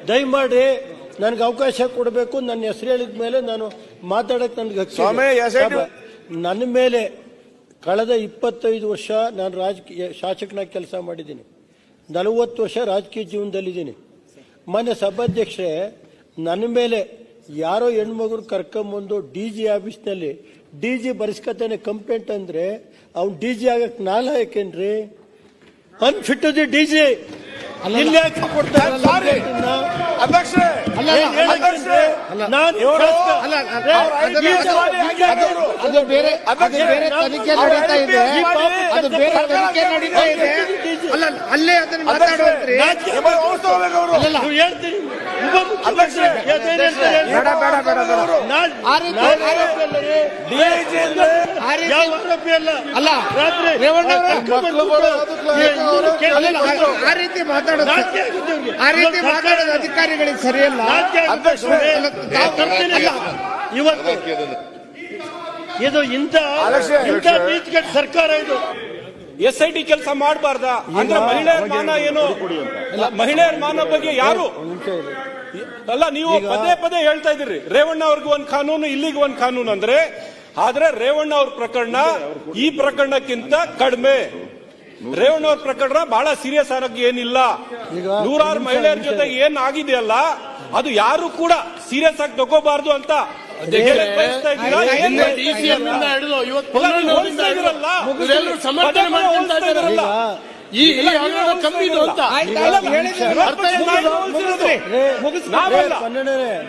ದಯಮಾಡಿ ನನಗೆ ಅವಕಾಶ ಕೊಡಬೇಕು. ನನ್ನ ಹೆಸರು ಹೇಳಿದ ಮೇಲೆ ನಾನು ಮಾತಾಡಕ್ಕೆ ನನಗೆ ಹಕ್ಕಿದೆ. ನನ್ನ ಮೇಲೆ ಕಳೆದ 25 ವರ್ಷ ನಾನು ರಾಜಕೀಯ ಶಾಸಕನಾಗಿ ಕೆಲಸ ಮಾಡಿದ್ದೀನಿ. 40 ವರ್ಷ ರಾಜಕೀಯ ಜೀವನದಲ್ಲಿದ್ದೀನಿ. ಮಾನ್ಯ ಸಭಾಧ್ಯಕ್ಷರೇ, ನನ್ನ ಮೇಲೆ ಯಾರೋ ಹೆಣ್ಮಗುರು ಕರ್ಕೊಂಬಂದು DG ಆಫೀಸ್ನಲ್ಲಿ DG ಬರೆಸ್ಕತಾನೆ ಕಂಪ್ಲೇಂಟ್ ಅಂದ್ರೆ ಅವ್ನು DG ಆಗಕ್ಕೆ ನಾಲಾಯಕೇನ್ರಿ? ಅನ್ಫಿಟ್ DG ಇಲ್ಲಿ ಯಾಕೆ ಕೊಡ್ತಾರೆ? ಅದು ಬೇರೆ ತನಿಖೆ ನಡೀತಾ ಇದೆ. ಅದು ಬೇರೆ ತನಿಖೆ ನಡೀತಾ ಇದೆ. ಅಲ್ಲ, ಅಲ್ಲೇ ಅದನ್ನ ಮಾತಾಡುವಂತ್ರಿ. ಆ ರೀತಿ ಮಾತಾಡೋದು ಅಧಿಕಾರಿಗಳಿಗೆ ಸರಿಯಲ್ಲ. ಇವತ್ತು ಇದು ಇಂಥ ನೀತಿಗೆಟ್ಟ ಸರ್ಕಾರ ಇದು. SIT ಕೆಲಸ ಮಾಡಬಾರ್ದ ಅಂದ್ರೆ ಮಹಿಳೆಯರ ಮಾನ ಏನು? ಮಹಿಳೆಯರ ಮಾನ ಬಗ್ಗೆ ಯಾರು ಅಲ್ಲ, ನೀವು ಪದೇ ಪದೇ ಹೇಳ್ತಾ ಇದ್ದೀರಿ ರೇವಣ್ಣ ಅವ್ರಿಗೆ ಒಂದ್ ಕಾನೂನು, ಇಲ್ಲಿಗೆ ಒಂದ್ ಕಾನೂನು ಅಂದ್ರೆ. ಆದ್ರೆ ರೇವಣ್ಣ ಅವ್ರ ಪ್ರಕರಣ ಈ ಪ್ರಕರಣಕ್ಕಿಂತ ಕಡಿಮೆ. ರೇವಣ್ಣ ಅವ್ರ ಪ್ರಕರಣ ಬಹಳ ಸೀರಿಯಸ್ ಆಗಿ ಏನಿಲ್ಲ. ನೂರಾರು ಮಹಿಳೆಯರ ಜೊತೆ ಏನ್ ಆಗಿದೆಯಲ್ಲ ಅದು ಯಾರು ಕೂಡ ಸೀರಿಯಸ್ ಆಗಿ ತಗೋಬಾರ್ದು ಅಂತ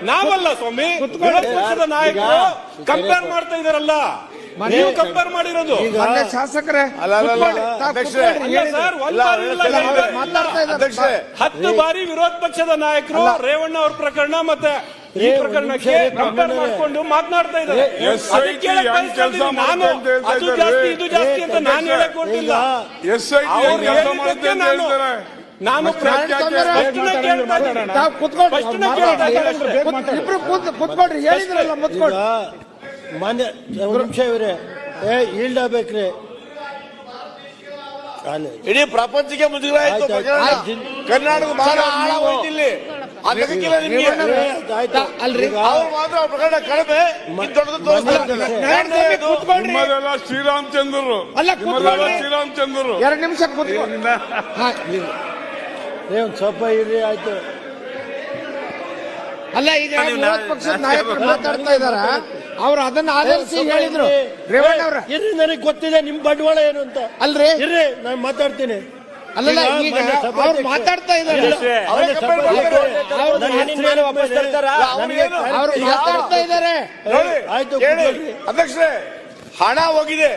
ನಾವಲ್ಲ ಸ್ವಾಮಿ, ಪಕ್ಷದ ನಾಯಕರು ಕಂಪೇರ್ ಮಾಡ್ತಾ ಇದಾರಲ್ಲ, ನೀವು ಕಂಪೇರ್ ಮಾಡಿರೋದು. ಶಾಸಕರೇ 10 ಬಾರಿ ವಿರೋಧ ಪಕ್ಷದ ನಾಯಕರು ರೇವಣ್ಣ ಅವ್ರ ಪ್ರಕರಣ ಮತ್ತೆ ಈ ಪ್ರಕರಣಕ್ಕೆ ಕಂಪೇರ್ ಮಾಡಿಕೊಂಡು ಮಾತನಾಡ್ತಾ ಇದ್ದಾರೆ. ನಾನು ಅದು ಜಾಸ್ತಿ ಇದು ಜಾಸ್ತಿ ಅಂತ ನಾನು ಹೇಳಕ್ ಹೊರಟಿಲ್ಲ. ನಾನು ಕುತ್ಕೊಳ್ರಿ, ಹೇಳಿದ್ರಲ್ಲ ಮುತ್ಕೊಳ್ರಿ. ಮಾನ್ಯ ನಿಮಿಷ ಇವರೇ ಈಲ್ಡ್ ಆಗ್ಬೇಕ್ರಿ. ಇಡೀ ಪ್ರಪಂಚಕ್ಕೆ ಮುಜುಗರ ಆಯ್ತು. ಕರ್ನಾಟಕ ಬಹಳ ಆಳವಾಯ್ತಿಲ್ಲಿ. ಅಲ್ರಿ ಮಾತ್ರ ಪ್ರಕರಣ ಕಡಿಮೆ, ಶ್ರೀರಾಮಚಂದ್ರರು ಅಲ್ಲ, ಶ್ರೀರಾಮಚಂದ್ರರು 2 ನಿಮಿಷ ಕೂತ್ಕೊಂಡು ಒಂದ್ ಸ್ವಲ್ಪ ಇರ್ರಿ, ಆಯ್ತು. ಅಲ್ಲ, ಈಗ ವಿರೋಧ ಪಕ್ಷದ ನಾಯಕರು ಮಾತಾಡ್ತಾ ಇದಾರ, ಅವ್ರು ಅದನ್ನ ಆಧರಿಸಿ ಹೇಳಿದ್ರು. ರೇವಣ್ಣ ಅವ್ರ ಇರ್ರಿ, ನನಗೆ ಗೊತ್ತಿದೆ ನಿಮ್ ಬಂಡವಾಳ ಏನು ಅಂತ. ಅಲ್ರಿ ಇರ್ರಿ, ನಾನು ಮಾತಾಡ್ತೀನಿ. ಅಲ್ಲಲ್ಲ, ಈಗ ಅವ್ರು ಮಾತಾಡ್ತಾ ಇದ್ದಾರೆ, ಅವ್ರು ಮಾತಾಡ್ತಾ ಇದ್ದಾರೆ. ಆಯ್ತು ಅಧ್ಯಕ್ಷರೇ, ಹಣ ಹೋಗಿದೆ,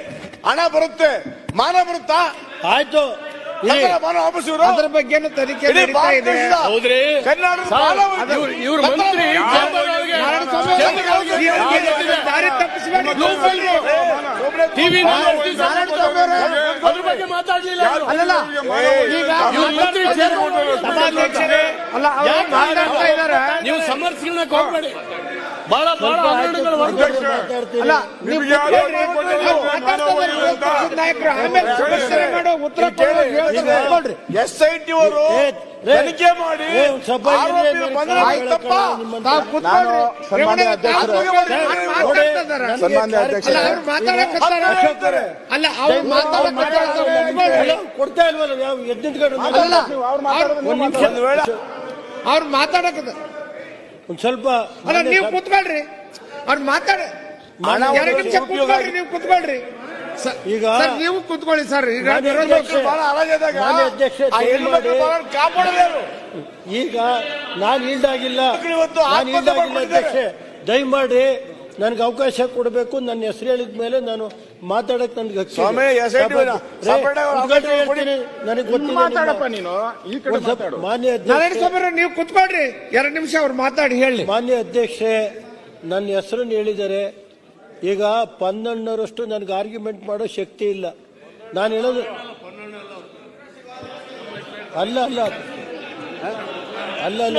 ಹಣ ಬರುತ್ತೆ, ಮಾನ ಬರುತ್ತಾ? ಆಯ್ತು, ಮಾನ ವಾಪಸ್ ಇವರು ಅದ್ರ ಬಗ್ಗೆ ತನಿಖೆ ನಡೀತಾ ಇದೆ. ಹೌದ್ರಿ, ಕರ್ನಾಟಕ ಇವ್ರ ಮಂತ್ರಿ ದಾರಿ ತಪ್ಪಿಸಬೇಡಿ. ಅದ್ರ ಬಗ್ಗೆ ಮಾತಾಡ್ಲಿಲ್ಲ. ಅಲ್ಲಲ್ಲ, ಈಗ ಅಲ್ಲ, ಅವ್ರು ಮಾತಾಡ್ತಾ ಇದ್ದಾರೆ. ನೀವು ಸಮರ್ಥಿಸಕ್ಕೆ ಹೋಗ್ಬೇಡಿ. ಬಹಳ ಅಲ್ಲ, ನಾಯಕರು ಆಮೇಲೆ ಸಮಸ್ಯೆ ಮಾಡೋ ಉತ್ತರ ಕೊಡ್ರಿ. SIT ಅವರು ತನಿಖೆ ಮಾಡಿ ಅಲ್ಲ, ಅವ್ರು ಕೊಡ್ತಾ ಇಲ್ವಲ್ಲ, ಯಾವ ಅವ್ರು ಮಾತಾಡಕ ಒಂದ್ ಸ್ವಲ್ಪ. ಅಲ್ಲ, ನೀವು ಕುತ್ಕೊಳ್ರಿ, ಅವ್ರು ಮಾತಾಡ 2 ನಿಮಿಷ ಕುತ್ಕೊಳ್ರಿ, ನೀವು ಕುತ್ಕೊಳ್ರಿ. ಈಗ ನೀವು ಕುತ್ಕೊಳ್ಳಿ ಸರ್. ಈಗ ಕಾಪಾಡಲೇರು. ಈಗ ನಾನು ಈಲ್ಡಾಗಿಲ್ಲ ಅಧ್ಯಕ್ಷೆ. ದಯಮಾಡಿ ನನಗೆ ಅವಕಾಶ ಕೊಡಬೇಕು. ನನ್ನ ಹೆಸರು ಹೇಳಿದ ಮೇಲೆ ನಾನು ಮಾತಾಡಕ್ ನನಗೆ ಹಕ್ಕಿದೆ. ನನಗೆ ಗೊತ್ತಿಲ್ಲ. ಮಾನ್ಯ ನಾರಾಯಣಸ್ವಾಮಿ, ನೀವು ಕುತ್ಕೊಳ್ರಿ, 2 ನಿಮಿಷ ಅವ್ರು ಮಾತಾಡಿ ಹೇಳಿ. ಮಾನ್ಯ ಅಧ್ಯಕ್ಷೆ, ನನ್ನ ಹೆಸರನ್ನು ಹೇಳಿದ್ದಾರೆ. ಈಗ 12ರಷ್ಟು ನನಗೆ ಆರ್ಗ್ಯುಮೆಂಟ್ ಮಾಡೋ ಶಕ್ತಿ ಇಲ್ಲ. ನಾನು ಹೇಳೋದು ಅಲ್ಲ ಅಲ್ಲ ಅಲ್ಲ ಅಲ್ಲ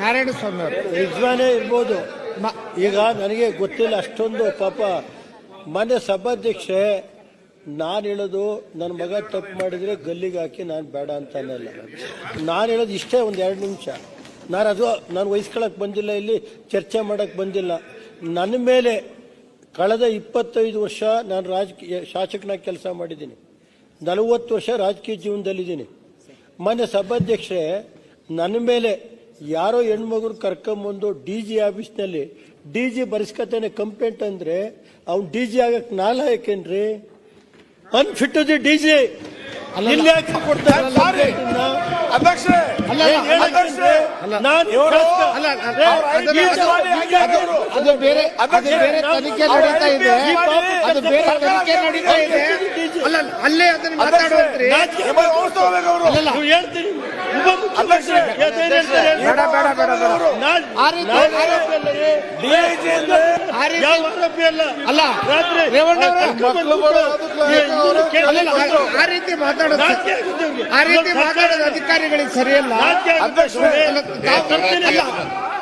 ನಾರಾಯಣಸ್ವಾಮಿ ಅವರು ರಿಜ್ವಾನೇ ಇರ್ಬೋದು. ಈಗ ನನಗೆ ಗೊತ್ತಿಲ್ಲ ಅಷ್ಟೊಂದು. ಪಾಪ ಮಾನ್ಯ ಸಭಾಧ್ಯಕ್ಷೆ, ನಾನು ಹೇಳೋದು ನನ್ನ ಮಗ ತಪ್ಪು ಮಾಡಿದರೆ ಗಲ್ಲಿಗೆ ಹಾಕಿ ನಾನು ಬೇಡ ಅಂತ ಅನ್ನಲ್ಲ. ನಾನು ಹೇಳೋದು ಇಷ್ಟೇ, ಒಂದು 2 ನಿಮಿಷ. ನಾನು ವಹಿಸ್ಕೊಳಕ್ಕೆ ಬಂದಿಲ್ಲ, ಇಲ್ಲಿ ಚರ್ಚೆ ಮಾಡೋಕ್ಕೆ ಬಂದಿಲ್ಲ. ನನ್ನ ಮೇಲೆ ಕಳೆದ 25 ವರ್ಷ ನಾನು ರಾಜಕೀಯ ಶಾಸಕನಾಗಿ ಕೆಲಸ ಮಾಡಿದ್ದೀನಿ. 40 ವರ್ಷ ರಾಜಕೀಯ ಜೀವನದಲ್ಲಿದ್ದೀನಿ. ಮೊನ್ನೆ ಸಭಾಧ್ಯಕ್ಷರೇ, ನನ್ನ ಮೇಲೆ ಯಾರೋ ಹೆಣ್ಮಗುರು ಕರ್ಕೊಂಬಂದು DG ಆಫೀಸ್ನಲ್ಲಿ DG ಬರೆಸ್ಕತಾನೆ ಕಂಪ್ಲೇಂಟ್ ಅಂದರೆ ಅವ್ನು DG ಆಗಕ್ಕೆ ನಾಲಾಯಕೇನ್ರಿ? ಅನ್ಫಿಟ್ ದಿ DG ಇಲ್ಲಿ ಯಾಕೆ ಕೊಡ್ತಾರೆ? ಅಧ್ಯಕ್ಷರೇ ಅದು ಬೇರೆ ತನಿಖೆ ನಡೀತಾ ಇದೆ. ಅದು ಬೇರೆ ತನಿಖೆ ನಡೀತಾ ಇದೆ. ಅಲ್ಲ, ಅಲ್ಲೇ ಅದನ್ನ ಮಾತಾಡುವಂತ್ರಿ. ಆ ರೀತಿ ಮಾತಾಡೋದು ಅಧಿಕಾರಿಗಳಿಗೆ ಸರಿಯಲ್ಲ.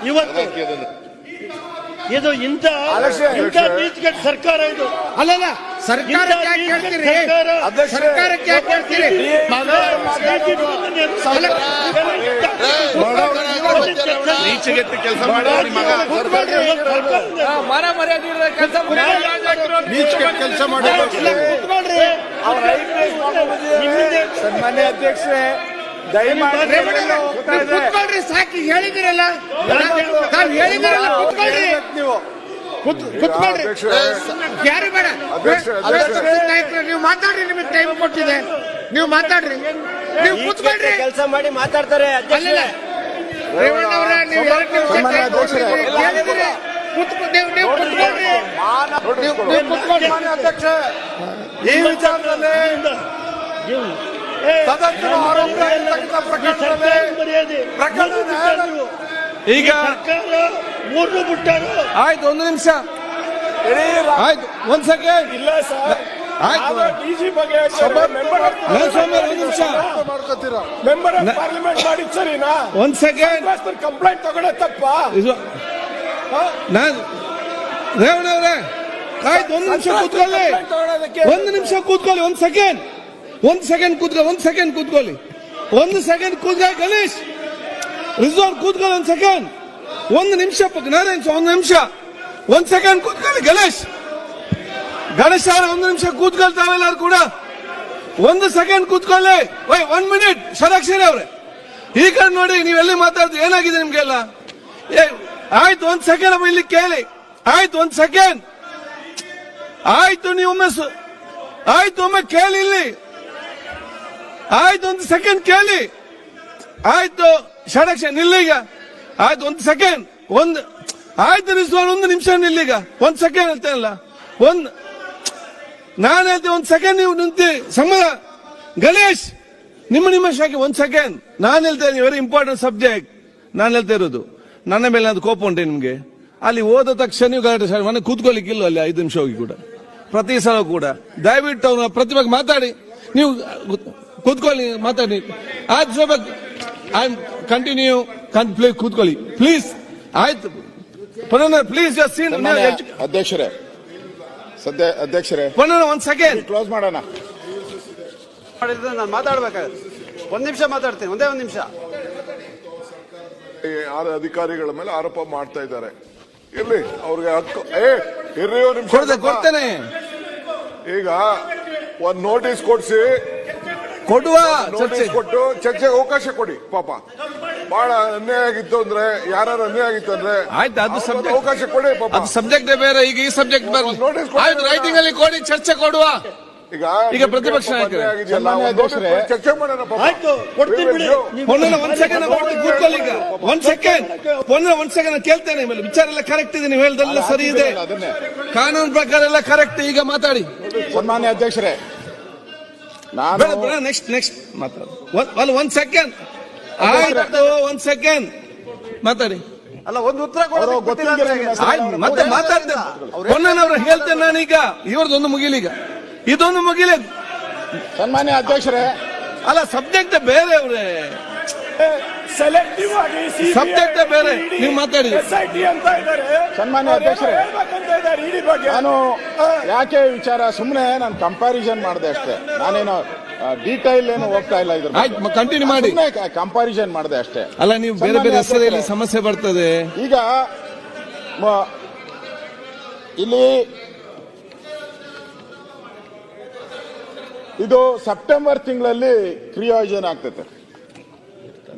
ಇವತ್ತು ಇದು ಇಂಥ ನೀತಿಗೆಟ್ಟ ಸರ್ಕಾರ ಇದು. ಅಲ್ಲಲ್ಲ, ಸರ್ಕಾರಕ್ಕೆ ಯಾಕೆ ಹೇಳ್ತೀರಿ? ಸರ್ಕಾರಕ್ಕೆ ಯಾಕೆ ಹೇಳ್ತೀರಿ? ನೀಚೆಗೆಟ್ಟ ಕೆಲಸ ಮಾಡೋರು ಮಗ ಕೆಲಸ ಮಾಡೋದು. ಸನ್ಮಾನ್ಯ ಅಧ್ಯಕ್ಷರೇ, ದಯಮಾಡಿ ಕುತ್ಕೊಳ್ರಿ, ಸಾಕಿ ಹೇಳಿದಿರಲ್ಲ, ತಾವು ಹೇಳಿದಿರಲ್ಲ, ಕುತ್ಕೊಳ್ರಿ, ನೀವು ಕುತ್ಕೊಳ್ರಿ, ಯಾರು ಬೇಡ. ನೀವು ಮಾತಾಡ್ರಿ, ನಿಮಗೆ ಟೈಮ್ ಕೊಟ್ಟಿದೆ, ನೀವು ಮಾತಾಡ್ರಿ, ನೀವು ಕುತ್ಕೊಳ್ರಿ. ಕೆಲಸ ಮಾಡಿ ಮಾತಾಡ್ತಾರೆ. ಅಲ್ಲಿಲ್ಲ ರೇವಣ್ಣ ಅವರೇ, ನೀವು 2 ನಿಮಿಷ ಹೇಳಿದಿರಿ, ನೀವು ಕುತ್ಕೊಳ್ರಿ, ನೀವು ಕುತ್ಕೊಳ್ರಿ. ಅಧ್ಯಕ್ಷ, ಈ ವಿಚಾರದಲ್ಲಿ ಸದಸ್ಯರು ಆರೋಪ ಈಗ ಮೂರು ಬಿಟ್ಟಾರು. ಆಯ್ತು, 1 ನಿಮಿಷ ಆಯ್ತು, 1 ಸೆಕೆಂಡ್. ಇಲ್ಲ ಸರ್, ಆಯ್ತು, DG ಬಗ್ಗೆ ಮೆಂಬರ್ ಆಫ್ ಪಾರ್ಲಿಮೆಂಟ್ ಮಾಡಿದ್ ಸರಿನಾ? 1 ಸೆಕೆಂಡ್. ಕಂಪ್ಲೇಂಟ್ ತಗೊಳ್ಳೋ ತಪ್ಪ? ನಾನು ರೇವಣ್ಣ ಅವರೇ, ಆಯ್ತು, 1 ನಿಮಿಷ ಕೂತ್ಕೊಳ್ಳಿ, 1 ನಿಮಿಷ ಕೂತ್ಕೊಳ್ಳಿ, 1 ಸೆಕೆಂಡ್, 1 ಸೆಕೆಂಡ್ ಕೂತ್ಕೊಳ್ಳಿ, 1 ಸೆಕೆಂಡ್ ಕೂತ್ಕೊಳ್ಳಿ, 1 ಸೆಕೆಂಡ್ ಕೂತ್ಕೊಳ್ಳಿ. ಗಣೇಶ್ ರಿಜ್ವಾನ್ ಕೂತ್ಕೊಳ್ಳಿ, 1 ಸೆಕೆಂಡ್, 1 ನಿಮಿಷ. ನಾರಾಯಣ್ 1 ನಿಮಿಷ, 1 ಸೆಕೆಂಡ್ ಕೂತ್ಕೊಳ್ಳಿ. ಗಣೇಶ್ ಅವರ 1 ನಿಮಿಷ ಕೂತ್ಕೊಳ್ತಾವೆಲ್ಲರೂ ಕೂಡ, 1 ಸೆಕೆಂಡ್ ಕೂತ್ಕೊಳ್ಳಿ. 1 ಮಿನಿಟ್. ಷಡಾಕ್ಷರಿ ಅವರೇ, ಈ ಕಡೆ ನೋಡಿ, ನೀವೆಲ್ಲಿ ಮಾತಾಡ್ತೀವಿ, ಏನಾಗಿದೆ ನಿಮ್ಗೆಲ್ಲ? ಆಯ್ತು, 1 ಸೆಕೆಂಡ್ ಅಮ್ಮ, ಇಲ್ಲಿ ಕೇಳಿ. ಆಯ್ತು, 1 ಸೆಕೆಂಡ್ ಆಯ್ತು, ನೀವು ಆಯ್ತು, ಒಮ್ಮೆ ಕೇಳಿ ಇಲ್ಲಿ. ಆಯ್ತು, 1 ಸೆಕೆಂಡ್ ಕೇಳಿ. ಆಯ್ತು, ಷಡಕ್ಷ ನಿಲ್ಲೀಗ. ಆಯ್ತು, 1 ಸೆಕೆಂಡ್. ಆಯ್ತು ರಿಜ್ವಾನ್, 1 ನಿಮಿಷ ನಿಲ್ಲೀಗ. 1 ಸೆಕೆಂಡ್ ಹೇಳ್ತೇನಲ್ಲ, ನಾನು ಹೇಳ್ತೇನೆ, 1 ಸೆಕೆಂಡ್ ನೀವು ನಿಂತಿ ಸಂಬಂಧ. ಗಣೇಶ್, ನಿಮ್ಮ ಶಾಖೆ 1 ಸೆಕೆಂಡ್. ನಾನು ಹೇಳ್ತೇನೆ, ವೆರಿ ಇಂಪಾರ್ಟೆಂಟ್ ಸಬ್ಜೆಕ್ಟ್. ನಾನು ಹೇಳ್ತಾ ಇರೋದು, ನನ್ನ ಮೇಲೆ ಅದು ಕೋಪ ಉಂಟೆ ನಿಮ್ಗೆ? ಅಲ್ಲಿ ಹೋದ ತಕ್ಷಣ ನೀವು ಗಲಾಟೆ ಮನೆ ಕೂತ್ಕೊಳ್ಳಿಕ್ಕಿಲ್ಲ ಅಲ್ಲಿ 5 ನಿಮಿಷ ಹೋಗಿ ಕೂಡ, ಪ್ರತಿ ಸಲ ಕೂಡ. ದಯವಿಟ್ಟು ಅವ್ರ ಪ್ರತಿಭೆಗೆ ಮಾತಾಡಿ, ನೀವು ಕೂತ್ಕೊಳ್ಳಿ, ಮಾತಾಡಿ. ಆಯ್ತು, ಸ್ವಲ್ಪ ಕಂಟಿನ್ಯೂ, ಪ್ಲೀಸ್ ಕೂತ್ಕೊಳ್ಳಿ, ಪ್ಲೀಸ್. ಆಯ್ತು, ಪ್ಲೀಸ್ ಅಧ್ಯಕ್ಷರೇ, ಪುನಃ 1 ಸೆಕೆಂಡ್ ಕ್ಲೋಸ್ ಮಾಡೋಣ. ನಾನು ಮಾತಾಡ್ಬೇಕಾದ್ರೆ 1 ನಿಮಿಷ ಮಾತಾಡ್ತೀನಿ, ಒಂದೇ 1 ನಿಮಿಷ. ಅಧಿಕಾರಿಗಳ ಮೇಲೆ ಆರೋಪ ಮಾಡ್ತಾ ಇದ್ದಾರೆ. ಇರ್ಲಿ, ಅವ್ರಿಗೆ ಹಕ್ಕು. ಇರ್ರಿ, ನಿಮಿಷ ಕೊಡ್ತೇನೆ. ಈಗ ಒಂದ್ ನೋಟಿಸ್ ಕೊಡ್ಸಿ, ಕೊಡುವ ಕೊಟ್ಟು ಚರ್ಚೆಗೆ ಅವಕಾಶ ಕೊಡಿ. ಪಾಪ ಬಹಳ ಅನ್ಯಾಯ ಆಗಿತ್ತು ಅಂದ್ರೆ, ಯಾರು ಅನ್ಯಾಯ ಆಗಿತ್ತು ಅಂದ್ರೆ ಆಯ್ತು, ಅದು ಸಬ್ಜೆಕ್ಟ್, ಅವಕಾಶ ಕೊಡಿ. ಪಾಪ ಅದು ಸಬ್ಜೆಕ್ಟ್ ಬೇರೆ, ಈಗ ಈ ಸಬ್ಜೆಕ್ಟ್ ಬರಲಿ. ನೋಟಿಸ್ ಆಯ್ತು, ರೈಟಿಂಗ್ ಅಲ್ಲಿ ಕೊಡಿ, ಚರ್ಚೆ ಕೊಡುವ. ಈಗ ಪ್ರತಿಪಕ್ಷ ನಾಯಕರೇ, ಚರ್ಚೆ ಮಾಡೋಣ. ಆಯ್ತು, ಕೊಡ್ತೀನಿ ಬಿಡಿ. ಪೊನ್ನನ 1 ಸೆಕೆಂಡ್ ಕೂತ್ಕೊಳ್ಳಿ. ಈಗ 1 ಸೆಕೆಂಡ್, ಪೊನ್ನ 1 ಸೆಕೆಂಡ್ ಕೇಳ್ತೇನೆ. ವಿಚಾರ ಎಲ್ಲ ಕರೆಕ್ಟ್ ಇದೆ, ನೀವು ಹೇಳ್ದೆಲ್ಲ ಸರಿ ಇದೆ, ಕಾನೂನು ಪ್ರಕಾರ ಎಲ್ಲ ಕರೆಕ್ಟ್. ಈಗ ಮಾತಾಡಿ. ಸನ್ಮಾನ್ಯ ಅಧ್ಯಕ್ಷರೇ, ನೆಕ್ಸ್ಟ್ ಮಾತಾಡಿ. 1 ಸೆಕೆಂಡ್. ಆಯ್ತು, 1 ಸೆಕೆಂಡ್ ಮಾತಾಡಿ. ಅಲ್ಲ, ಒಂದು ಉತ್ತರ ಗೊತ್ತಿಲ್ಲ. ಮತ್ತೆ ಮಾತಾಡ್ತೇನೆ. ಪೊನ್ನನವ್ರು ಹೇಳ್ತೇನೆ ನಾನೀಗ. ಇವ್ರದೊಂದು ಮುಗಿಲಿ, ಈಗ ಇದೊಂದು ಮುಗಿಲಿ. ಸನ್ಮಾನ್ಯ ಅಧ್ಯಕ್ಷರೇ, ಅಲ್ಲ, ಸಬ್ಜೆಕ್ಟ್ ಬೇರೆ ಅವ್ರೆ. ಸೆಲೆಕ್ಟಿವ್ ಆಗಿ ಸಬ್ಜೆಕ್ಟ್ ಬೇರೆ ನೀವು ಮಾತಾಡಿ. SIT ಅಂತ ಇದ್ದಾರೆ. ಸನ್ಮಾನ್ಯ ಅಧ್ಯಕ್ಷರೇ, ಹೇಳ್ಬೇಕಂತ ಇದ್ದಾರೆ ಇಡಿ ಬಗ್ಗೆ. ನಾನು ಯಾಕೆ ವಿಚಾರ ಸುಮ್ಮನೆ ನಾನು ಕಂಪ್ಯಾರಿಸನ್ ಮಾಡಿದೆ ಅಷ್ಟೇ. ನಾನೇನು ಡೀಟೈಲ್ ಏನು ಹೋಗ್ತಾ ಇಲ್ಲ ಇದ್ರ ಆಯ್ತು, ಕಂಟಿನ್ಯೂ ಮಾಡಿ. ಕಂಪ್ಯಾರಿಸನ್ ಮಾಡಿದೆ ಅಷ್ಟೇ. ಅಲ್ಲ, ನೀವು ಬೇರೆ ಬೇರೆ ಹೆಸರಲ್ಲಿ ಸಮಸ್ಯೆ ಬರ್ತದೆ. ಈಗ ಇಲ್ಲಿ ಇದು ಸೆಪ್ಟೆಂಬರ್ ತಿಂಗಳಲ್ಲಿ ಕ್ರಿಯಾಯೋಜನೆ ಆಗ್ತೈತೆ.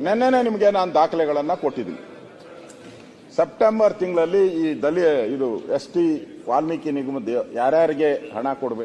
ನೆನ್ನೆನೆ ನಿಮಗೆ ನಾನು ದಾಖಲೆಗಳನ್ನ ಕೊಟ್ಟಿದ್ದೀನಿ. ಸೆಪ್ಟೆಂಬರ್ ತಿಂಗಳಲ್ಲಿ ಈ ಇದು ST ವಾಲ್ಮೀಕಿ ನಿಗಮದ ಯಾರ್ಯಾರಿಗೆ ಹಣ ಕೊಡಬೇಕು